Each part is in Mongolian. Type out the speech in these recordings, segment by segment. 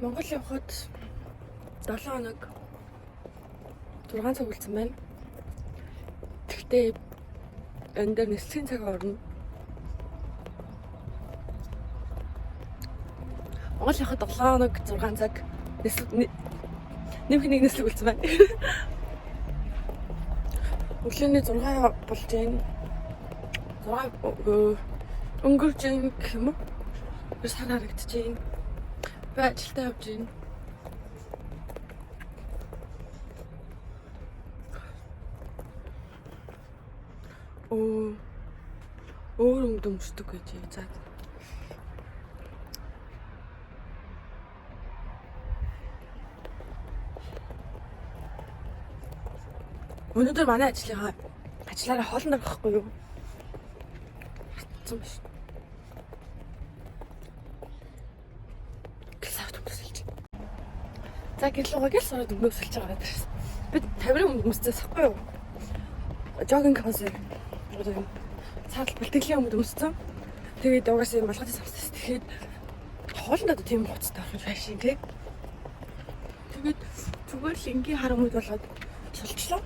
Монгол явхад 7 хоног 6 цаг үлдсэн байна. Тэгтээ энэ дээр нислэгийн цаг орно. Монгол явхад 7 хоног 6 цаг нэмэх нэг нислэг үлдсэн байна. Өглөөний 6 болж байна. 6 өнгөрч юм гэх юм уу? Сайн харагдаж байна. Би ажилдаа явж байна. Өөр өмдөмждөг гэж заа. Өнөөдөр манай ажлаараа хоолнд авахгүй юу? Хатсан биш. За гэрлүүгээ гэл сороод өмдөөсөлж байгаа дээрс. Бид 50 өмдөөсөөс ахгүй юу? Жогинг хосоо. Цаатал бэлтгэлийн өмдөөссөн. Тэгээд угаасаа юм болгоод самсаас. Тэгээд хоолндоо тийм хуцтай авах байшин тий. Тэгээд зүгээр л энгийн хар өмд болоод сулчлаа.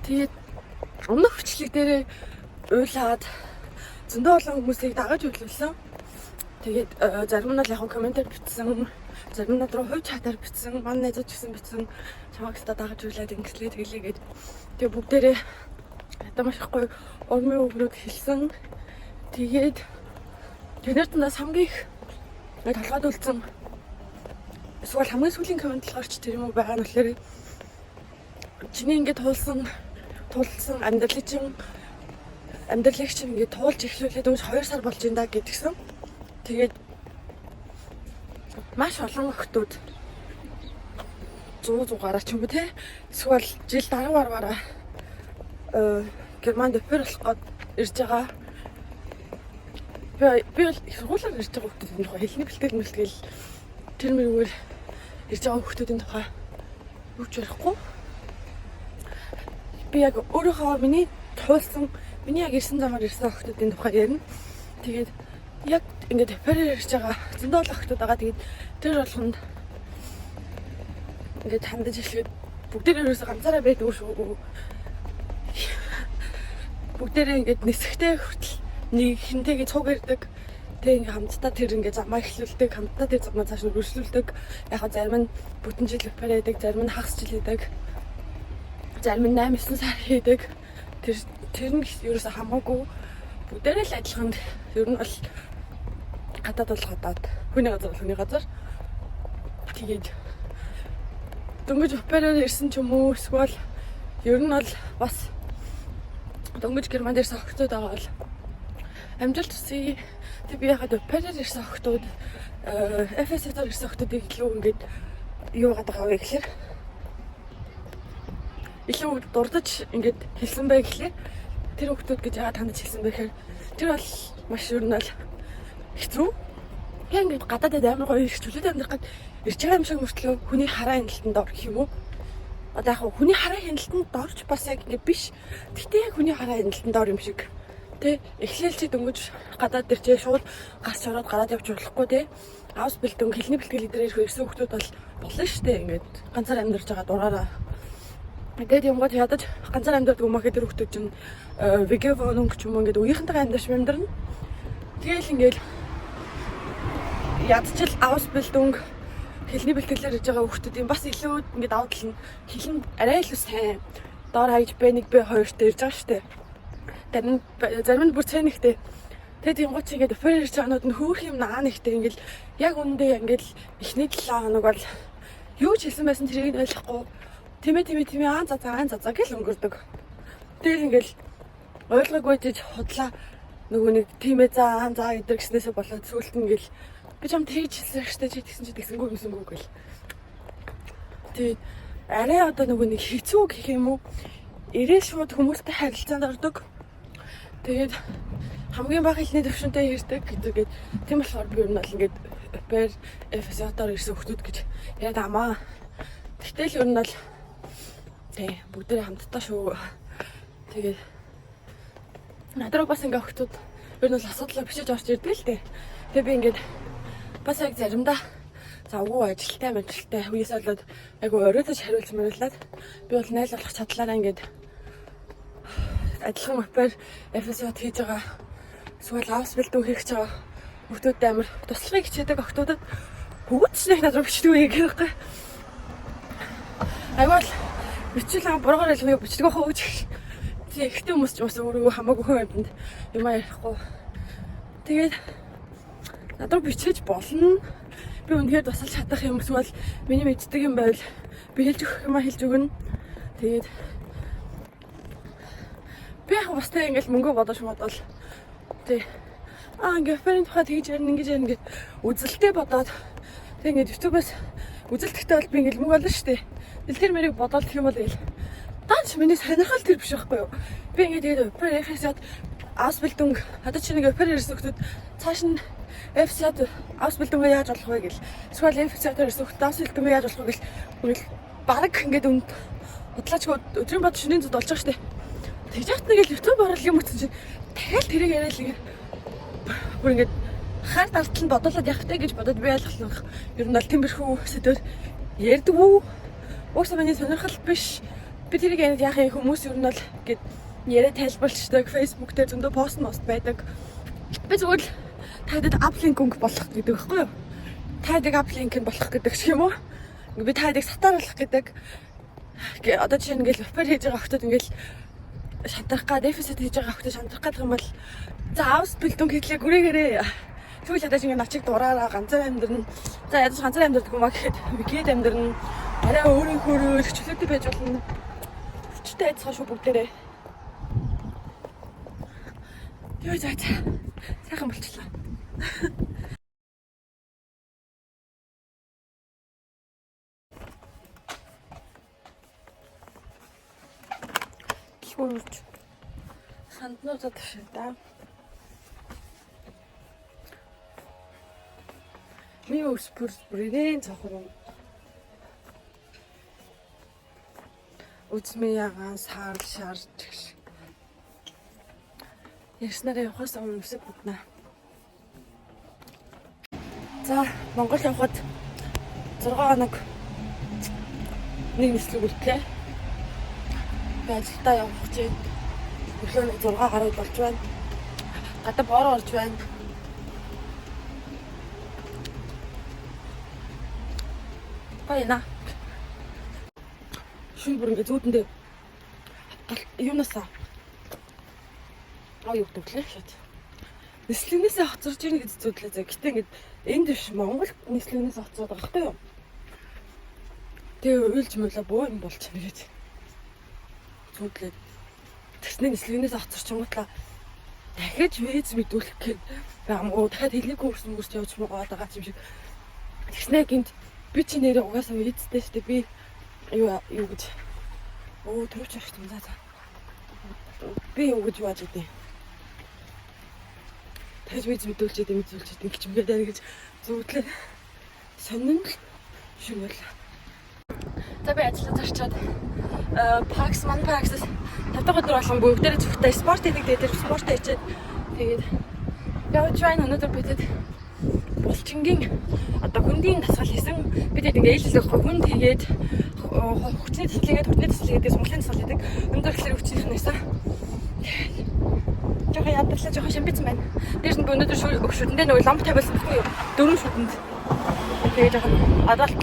Тэгээд өмнөх хүчлэг дээрээ уйлаад зөндөө олон хүмүүсийг дагаж хөдлөлсөн. Тэгээд зарим нь л яг комментээр бичсэн. Зарим нь руу хувь чатаар бичсэн, манай найзууд гэсэн бичсэн, чамайг та дагаж үйлээд ингэслээ тэгэлээгээд тэгээ бүгдээрээ ята маш их гоё урмын өгнүүд хэлсэн. Тэгээд тэднэрт нас хамгийн их толгойд үлдсэн. Эсвэл хамгийн сүүлийн коммент болохоор ч тэр юм уу байгаа нь болохоор чиний ингээд туулсан амьдралыг чинь ингээд туулж эхлүүлээд өнгөс 2 сар болж байна да гэдгсэн. Тэгээд маш олон охтууд 100 гараа ч юм уу те эсвэл жил дараагаар Германд дэвэр болох гээд ирж байгаа. Би л их сургуулаар ирж байгаа хүмүүсийн тухай хэлний бэлтгэл тэр мөрөөр ирж байгаа хүмүүсийн тухай юу ч ярихгүй. Би яг өөрийнхөө миний яг ирсэн замаар ирсэн хүмүүсийн тухай ярина. Тэгээд яг ингээд дэвэрээр ирж байгаа зөндөө охтууд байгаа. Тэгээд тэр болгонд ингээд хандаж эхлээд бүгдээрээ ерөөсөө ганцаараа байдаг шүү. Бүгдээрээ ингээд нисгтэй хүртэл нэг хинтэйгээ цуг ирдэг. Тэг ингээд хамтдаа тэр ингээд замаа эхлүүлдэг, хамтдаа тэр замаа цааш нь хөрслүүлдэг. Яг хаа зарим нь бүтэн жил дэвэр байдаг, зарим нь хагас жил байдаг. Зарим нь 8-9 сар хийдэг. Тэр нь ерөөсөө хамаагүй бүгдээрээ л адилхан. Ер нь бол гадаад бол гадаад, хүний газар бол хүний газар. Тэгээд дөнгөж операар ирсэн ч юм уу эсвэл ер нь бол бас дөнгөж Германд ирсэн охтууд байгаа бол амжилт хүсье. Тэг би яхад операар ирсэн охтууд ФСС-ээр ирсэн охтуудыг илүү ингээд юу гадаг авъя гэхээр илүү дурдж ингээд хэлсэн бай гэхлээр тэр охтууд гэж яагаад хандаж хэлсэн бэ гэхээр тэр бол маш ер нь бол хэцүү. Яг ингээд гадаадад амар гоё ирчүүлээд амьдрах гээд ирж байгаа юм шиг мөртлөө хүний хараа хяналтанд орох юм уу? Одоо яг хүний хараа хяналтанд орж бас яг ингээд биш. Гэхдээ яг хүний хараа хяналтанд ор юм шиг. Тэ эхлээл чи дөнгөж гадаад ирчээ шууд гас чороод гараад явж болохгүй те. Авс бэлтэн хэлний бэлтгэл дээр ирэх ирсэн хүмүүс бол болно шүү дээ. Ингээд ганцаар амьдарч байгаа дураараа. Тэгээд юм гот ядаж ганцаар амьдардаг хүмүүс тэр хүмүүс чинь вегевон ч юм уу ингээд үеийнхэнтэйгээ амьдарч амьдрна. Тэгэл ингээд ядчил авс бэлдүнг хэлний бэлтгэлээр хийж байгаа хүмүүсийн бас илүү ингээд давтал нь хэлэн арай илүү сайн доор хаяж B1 B2 дээр ирж байгаа шүү дээ. Зарим нь бүр цэн ихтэй. Тэгээд юм гоч ингээд оперер хийж байгаанууд нь хөөх юм наа нэгтэй ингээд яг үндэ ингээд эхний 7 хоног бол юу ч хэлсэн байсан тэрийг нь ойлгохгүй тэмээ аан за гэл өнгөрдөг. Тэгээд ингээд ойлгоогүй гэж худлаа нөгөө нэг тимээ заа гэдэр гиснээсээ болоод сүулт нь гэл би ч юм тэгжсэн штэ чи тэгсэнгүй гэл. Тэгээд арай одоо нөгөө нэг хэцүү гэх юм уу? Ирээ шууд хүмүүстэй харилцаанд ордог. Тэгээд хамгийн бага хэлний төвшөнтэй ирдэг гэдэг. Тийм болохоор би ер нь бол ингээд опер ФСО-доор ирсэн хүмүүс гэж яриад амаа. Тэгтэл ер нь бол тий бүгдээ хамтдаа шүү. Тэгээд надруу бас ингээ охтууд ер нь бол асуудлаа бичиж орж ирдэг л дээ. Тэгээ би ингээд бас яг заримдаа завгүй ажилтай үеэс болоод айгу оройтож хариулж мөрөлдөөд би бол найл болох чадлаараа ингээд адилхан мапер эпизод хийж байгаа. Эсвэл аус бэлдүү хийх гэж байгаа хүмүүстэй амар туслахыг хичээдэг охтуудад хөвгөцснэх надруу бичдэг юм гэх юм. Айвал бичлэг буруугаар хэлмээ бичлэг хөөж тий ихтэй хүмүүс ч бас өөрөө хамаагүй хүн юм ярихгүй. Тэгээд надруу бичиж болно. Би үнэхээр тусалж чадах юм эсвэл миний мэддэг юм байвал би хэлж өгөх юм хэлж өгнө. Тэгээд би яг бастай ингээл мөнгө бодож модол тий ингээд фэрийн тухай тэгж ярина ингэж ярина гэж үзэлтэй бодоод тэг ингээд YouTube-аас үзэлтгтэй бол би ингээд мөнгө олно шүү дээ. Тэр мэрийг бодоод гэх юм бол ил даач миний сонирхол тэр биш байхгүй юу. Би ингээд тэгээд оперэхсэд аус бэлдүнг одоо чи нэг оперэрс өгтөд цааш нь эпизод аус бэлдүнгээ яаж болох вэ гэл эсвэл эпизодоор өгтөд аус бэлдүнгээ яаж болох вэ гэл үнэл баг ингээд бодлоочгүй өдрийн бод шөнийн зүд болж байгаа шүү дээ. Тэгж яхад нэг л YouTube орол юм утсан чи дахиад тэрийг яриад л бүр ингээд хар дартал нь бодуулаад явахтай гэж бодоод би ойлгох. Ер нь бол тиймэрхүү сэдвэр ярьдаг уу? Уусаа миний сонирхол биш. Би тэрийг яриад яах юм хүмүүс ер нь бол ингээд яриа тайлбарлаждаг Facebook дээр зөндөө пост байдаг. Би зүгээр л таад аплинк өнгө болох гэдэг байхгүй юу? Таадаг аплинк нь болох гэдэг ч юм уу? Би таадаг сатааруулах гэдэг. Одоо жишээ нь ингээл опер хийж байгаа хүмүүс ингээл шантрах гад дефицит хийж байгаа хүмүүс шантрах гэдэг юм бол за аус бэлдүн хийлээ гүрэгээрээ. Тэгвэл одоо чинь начиг дураараа ганцаар амьдрна. За ядаж ганцаар амьдрдаг юм аа гэхэд викед амьдрна. Арай өөрийнхөө хөвчлөлтөд байж болно. Хүчтэй айцгаа шүү бүгдээрээ. Йоо за сайхан болчихлоо. Хөөж ханднуудад ташаа. Миу спүрэн цохрон. Үзмээ ягаан саар шаарч. Яснараа явахаас өмнө үсэг бүтнэ. За Монгол явхад 6 хоног нэг нислэг үлдлээ. Ажилдаа явах гэж өглөө 6 гаруй болж байна. Гадаа боор орж байна. Баяна. Шүн бүр ингээ зүүдэндээ юунасаа юу гэвэл шат. Нислэгнээсээ хоцорж ийн гэж зүудлээ зэ. Гэтэ ингээ энд биш Монгол нислэгнээс хоцроод байгаа хэрэгтэй юу? Тэгээ уйлж мөлөө бөө юм болчихно гэж. Зүудлээ. Тэсний нислэгнээс хоцорчингуудлаа дахиж виз мэдүүлэх гээд байгамгуу дахиад хэлээгүй хүмүүс явж байгаа юм шиг. Тэснээ гинт би чи нэрээ угаасаа визтэй штэ би юу гэж төрөвч явах юм за. Би юу гэж яаж идэв. Тэгж виз мэдүүлж идэв гэж юмгээд байна гэж зүудлээ. Сонин шүмэл. За би ажиллаж зарчаад Паркс Паркс 5 дахь өдөр болгон бүгдээрээ зүгтээ спорт хийдэг дээр спорт хийчихэд тэгээд явж байна. Өнөөдөр бидэд булчингийн одоо хүндийн дасгал хийсэн. Бидэд ингээ ээлжлэх хүнд хийгээд хүчний дасгал хийгээд хүчний дасгал хийгээд сонголын дасгал хийдэг. Өнөөдөр ихлээр хүчнийхнээс жоохон ядарлаа жоохон шамбицсан байна. Дээрс нь өнөөдөр шүдэндээ нөгөө ламп тавиулсан байхгүй юу? 4 шүдэнд. Тэгээд жоохон адалт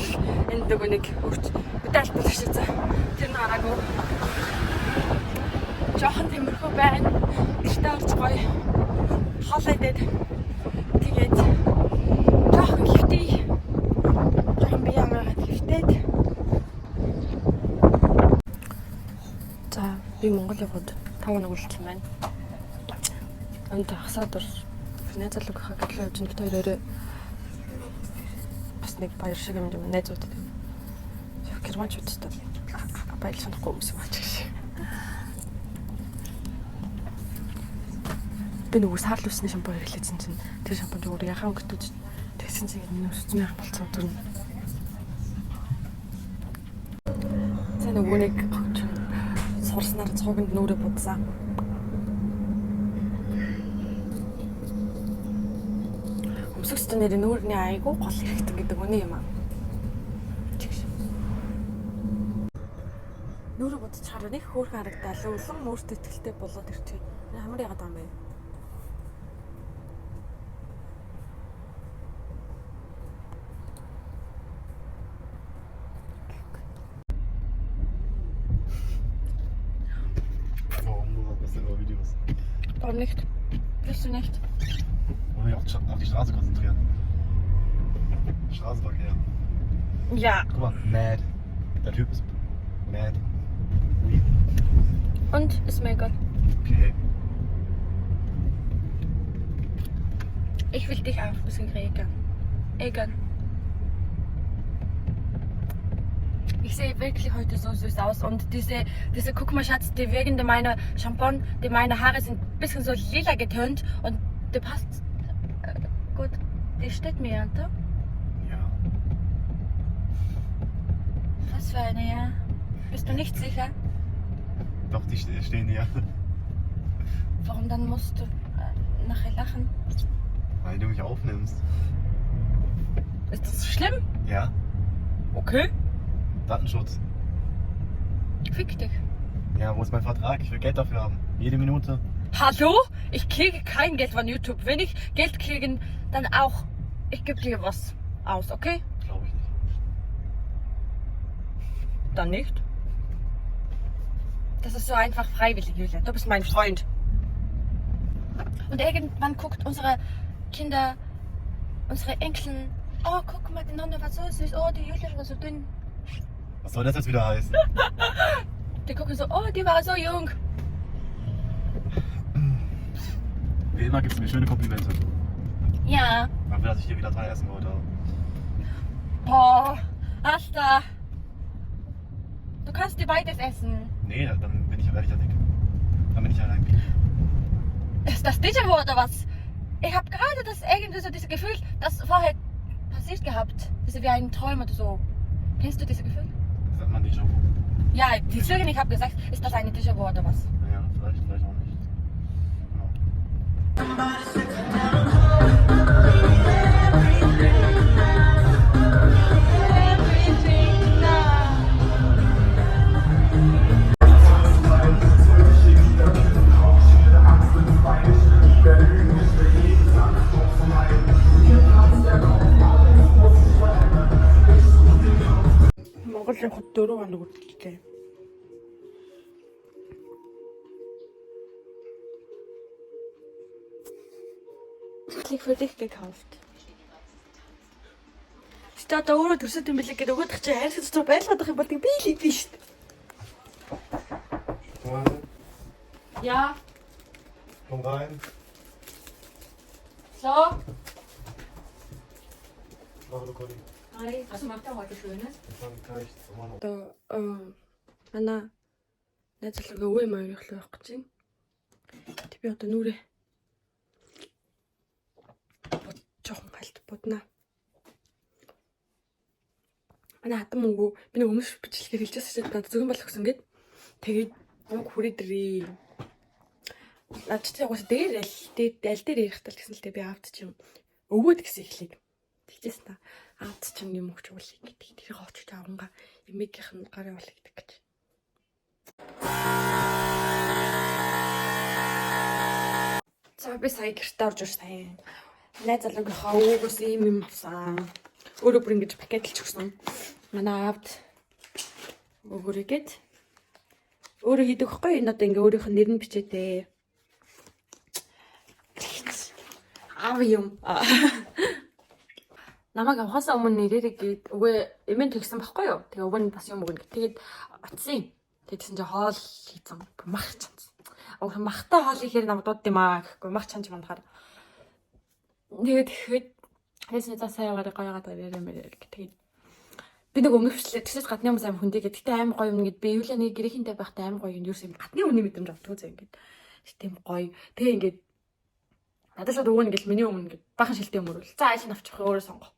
энэ нөгөө нэг хурц бүтээл болчихсон. Тэр нь хараагүй. Жоохон тиймэрхүү байна. Ихтэй орж гоё. Хол идээд тэгээд жоохон хөвтэй. Жоохон би ямаагаад хөвтээд. За би Монгол яваад 5 хоног үлдсэн байна. Энд хасаад финансалог хагдлаа явж нэгт хоёроо бас нэг баяр шиг юм найзуудад. Германчуудтай баяр санахгүй юмсан байна гэж. Би нөгөө саарл усны шампунь хэрэглэсэн чинь тэр шампунь зүгээр яхаа өнгөтөж тэгсэн чинь миний өсцмийн болцсон дүр. За нөгөө нэг сурснаар цогонд нүрэ будсан. Өмсөж Өөстө нэр нүүрний айгуу гол хэрэгтэй гэдэг үнэ юм аа. Нүрэ бодчихаар нэг хөөрхөн харагдаад улам өөртөө ихтэй болоод ирчихэ. Ямар яагаад юм бэ? Warum nur was denn über Videos? Warum nicht? Willst du nicht? Oder dich auf die Straße konzentrieren. Straßenverkehr. Ja. Guck mal, mad. Der Typ ist mad. Und? Ist mir egal. Okay. Ich will dich auch ein bisschen kriegen. Egal. Ich sehe wirklich heute so süß aus und diese guck mal Schatz, die wegen meiner Shampoo, meine Haare sind ein bisschen so lila getönt und die passt gut. Die steht mir, oder? Ja. Was für eine, ja? Bist du nicht sicher? Doch, die stehen hier. Warum dann musst du nachher lachen? Weil du mich aufnimmst. Ist das schlimm? Ja. Okay. Datenschutz. Fick dich. Ja, wo ist mein Vertrag? Ich will Geld dafür haben. Jede Minute. Hallo? Ich kriege kein Geld von YouTube. Wenn ich Geld kriege, dann auch. Ich gebe dir was aus, okay? Glaube ich nicht. Dann nicht. Das ist so einfach freiwillig, Julia. Du bist mein Freund. Und irgendwann guckt unsere Kinder, unsere Enkeln, oh, guck mal, die Nonne war so süß, oh, die Julia war so dünn. Was soll das jetzt wieder heißen? Die gucken so, oh, die war so jung. Wie immer gibst du mir schöne Komplimente. Ja. Dafür, dass ich hier wieder 3 essen wollte. Boah, Asta. Du kannst dir beides essen. Nee, dann werde ich ja dick. Dann bin ich ja ein Piep. Ist das Déjà-vu oder was? Ich habe gerade das irgendwie so dieses Gefühl, das vorher passiert gehabt. Das ist wie ein Traum oder so. Kennst du dieses Gefühl? Sagt man nicht schon. Ja, deswegen, ich habe gesagt, ist das eine Déjà-vu oder was? Ja, vielleicht auch nicht. Монгол явахад 4 хоног үргэлжлээ. Klick für dich gekauft. Steht da өөрөө төрсөд юм билээ гэдэг өгödөх чи хайрсаж зүг байлгаадах юм бол би л хийх биш. Ja. Komm rein. So. Mach du Conny. Hi, was macht er heute Schönes? Dann kann ich immer noch. Манай найз залуугийн өвөө маяг явах гэж байна. Тэг би одоо нүрээ жоохон галт буднаа. Манай хатан мөнгөө би нэг өмнөш бичлэгээр хэлжсэн чинь надад зөвхөн болох гэсэн гээд тэгээд мөнгө хүрээдрээ. Надад уус дээр аль дээр ярих тал гэсэн л дээ би аавд чинь өвөөд гэсэн ихлийг тэгжсэн та аавд чинь юм өгч уулыг гэдэг. Тэр хоочтой аванга эмээгийнх нь гарын уулыг гэдэг гэж. За би сая гэртээ орж ирсэн. Найз залуугийнхаа өвгөөс юм авсан. Өөрөө бүр ингэж пакетлж өгсөн. Манай аавд өгөрөгээд өөрөө хийдэг байхгүй энэ одоо ингээ өөрийнх нь нэр нь бичээтэй. Аав юм. Намайг авахаас өмнө нэрээрээ гээд үгүй эмэн тэгсэн байхгүй юу? Тэгээ өвөө нь бас юм өгнө. Тэгээд атсан. Тэгсэн чинь хоол хийцэн мах чанц. Ог махтай хоол ихээр намайг дууд юм аа гэхгүй мах чанч мандахаар. Тэгээд хэсэг засаа яваад гоёгаад яриа мэрэг. Тэгээд би нэг өмнөчлээ тэгсэж гадны хүмүүс аим хүндээ гэдэг. Гэтэ аим гоё юм гээд би Юлианы гэрийнхэнтэй байхдаа аим гоё юм юу юм гадны хүний мэдрэмж авдаг зэ ингээд. Тийм гоё. Тэгээ ингээд надад л өвөө ингээд миний өмнө ингээд бахан шилтэй өмөрвөл. За айл нь авчих өөрөө сонгоо.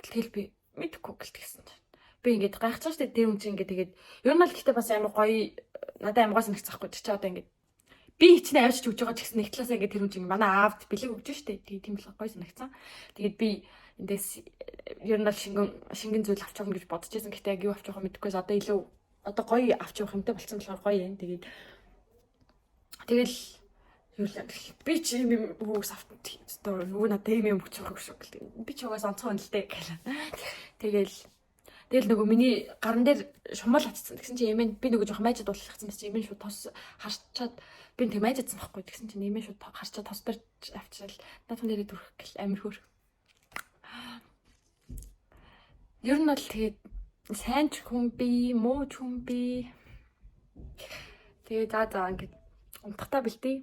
Тэгэл би мэдхгүй гэлтгсэн чинь. Би ингээд гайхаж штэ тэр хүн чинь ингээд тэгээд ер нь л гэхдээ бас амар гоё надад амгаас нэгцэхгүй чи одоо ингээд би би хичнээн авчиж өгч байгаа ч гэсэн нэг талаасаа ингээд тэр хүн чинь манай аавд бэлэг өгч штэ. Тэгээд тийм л гоё санагцсан. Тэгээд би эндээс ер нь бол шингэн зүйл авч явах гэж бодож байсан. Гэхдээ яг юу авч явах мэдэхгүйс одоо гоё авч явах юмтай болсон болохоор гоё юм. Тэгэл юу л би чи юм хүүс авт одоо нөгөө надад юм өгч байгаа шүү гэл. Би ч угаас онцгой л дээ гэл. Тэгэл нөгөө миний гаран дээр шумал атсан. Тэгсэн чинь эмээ би нөгөө жоох майжад уулахсан байсан. Эмээ шууд тос харчаад би тэг майжадсан байхгүй. Тэгсэн чинь эмээ шууд харчаад тос барьж авчирал надад нэрээ дүрх гэл амир хөөр. Ер нь бол тэгээд сайн ч хүн би, муу ч хүн би. Тэгээд за ингээд унтахтаа бэлдээ.